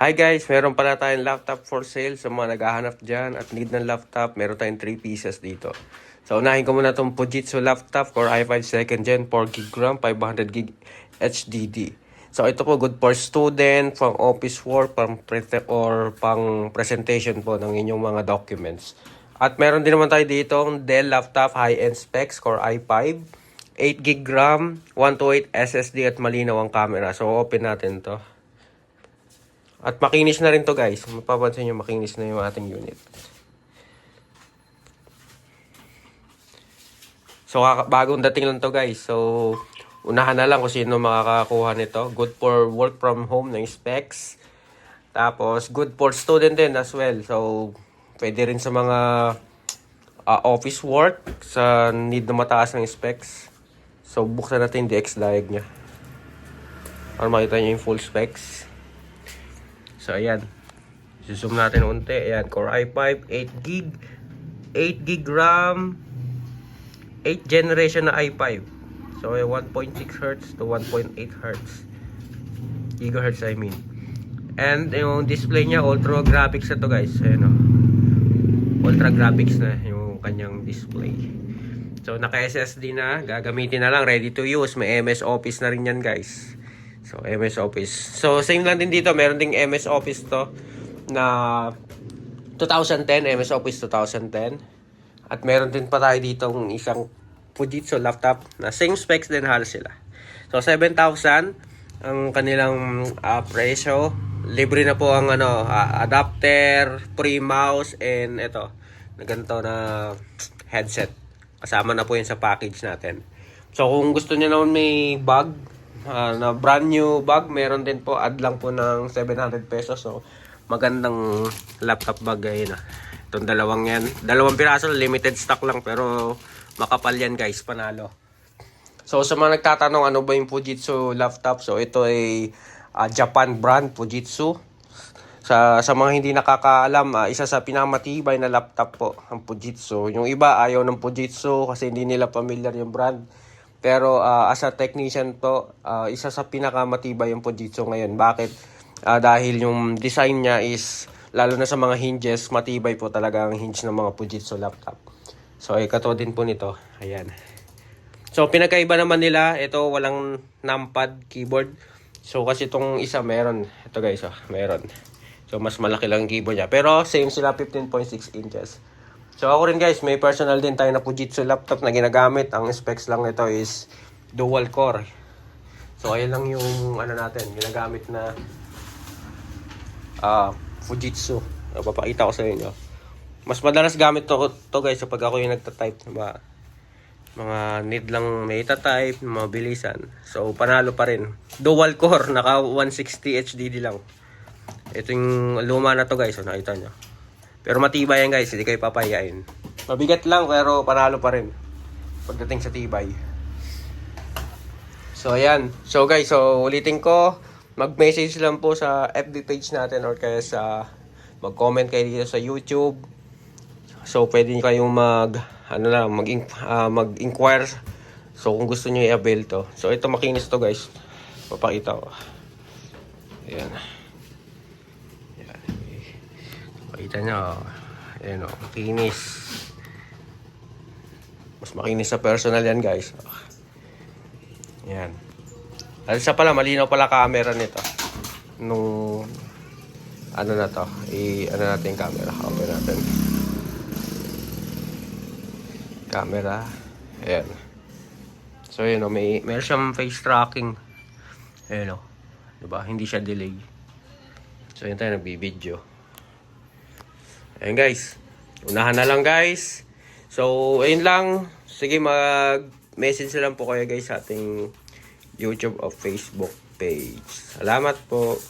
Hi guys, meron pala tayong laptop for sale sa mga naghahanap dyan at need ng laptop. Meron tayong 3 pieces dito. So unahin ko muna itong Fujitsu laptop Core i5 2nd Gen 4GB RAM, 500GB HDD. So ito po good for student, pang office work, pang presentation po ng inyong mga documents. At meron din naman tayo dito ang Dell laptop high-end specs Core i5, 8GB RAM, 128 SSD at malinaw ang camera. So open natin to. At makinis na rin to guys. Mapapansin nyo makinis na yung ating unit. So bagong dating lang to guys. So unahan na lang kung sino makakakuha nito. Good for work from home ng specs. Tapos good for student din as well. So pwede rin sa mga office work sa need na mataas ng specs. So buksan natin yung DX diag nya para makita nyo yung full specs. So, ayan. Zoom natin unti. Ayan. Core i5, 8GB. 8GB RAM. 8th generation na i5. So, 1.6 Hz to 1.8 Hz. Gigahertz, I mean. And, yung display niya, Ultra Graphics na to guys. Ayan o. Ultra Graphics na yung kanyang display. So, naka-SSD na. Gagamitin na lang. Ready to use. May MS Office na rin yan guys. So, MS Office. So, same lang din dito. Meron ding MS Office to na 2010. MS Office 2010. At meron din pa tayo dito isang Fujitsu laptop na same specs din halos sila. So, 7,000 ang kanilang presyo. Libre na po ang adapter, free mouse, and ito, na ganito na headset. Kasama na po yun sa package natin. So, kung gusto niyo naman may bag, na brand new bag, meron din po, add lang po ng 700 pesos. So magandang laptop bag ayun na. Itong dalawang yan, dalawang piraso, limited stock lang pero makapal yan guys, panalo. So sa mga nagtatanong ano ba yung Fujitsu laptop, so ito ay Japan brand Fujitsu. Sa mga hindi nakakaalam, isa sa pinakamatibay na laptop po ang Fujitsu. Yung iba ayaw ng Fujitsu kasi hindi nila familiar yung brand. Pero as a technician to, isa sa pinakamatibay yung Fujitsu ngayon. Bakit? Dahil yung design niya is, lalo na sa mga hinges, matibay po talaga ang hinge ng mga Fujitsu laptop. So, ikato din po nito. Ayan. So, pinagkaiba naman nila, ito walang numpad keyboard. So, kasi itong isa meron. Ito guys, meron. So, mas malaki lang ang keyboard niya. Pero, same sila, 15.6 inches. So ako rin guys, may personal din tayo na Fujitsu laptop na ginagamit. Ang specs lang nito is dual core. So ayun lang yung natin, ginagamit na Fujitsu. Papakita ko sa inyo. Mas madalas gamit to guys kapag ako yung nagta-type. Mga need lang may ita-type, mabilisan. So panalo pa rin. Dual core, naka 160 HDD lang. Ito yung luma na to guys, nakita nyo. Pero matibay yan guys, hindi kayo papayain. Mabigat lang pero panalo pa rin pagdating sa tibay. So ayan. So guys, so ulitin ko, mag-message lang po sa FB page natin or kaya mag-comment kayo dito sa YouTube. So pwede kayong mag-inquire. So kung gusto niyo i-avail to. So ito makinis to guys. Papakita ko. Ayan. Kita nyo, ayan o, makinis. Mas makinis sa personal yan guys. Ayan. At isa pala, malinaw pala camera nito. Nung, na to, natin yung camera. Open natin. Camera. Ayan. So yun o, meron siyang face tracking. Ayan o. Diba? Hindi siya delay. So yun tayo, nagbibideo. Ayan guys, unahan na lang guys. So ayun lang. Sige, mag-message lang po kayo guys sa ating YouTube o Facebook page. Salamat po.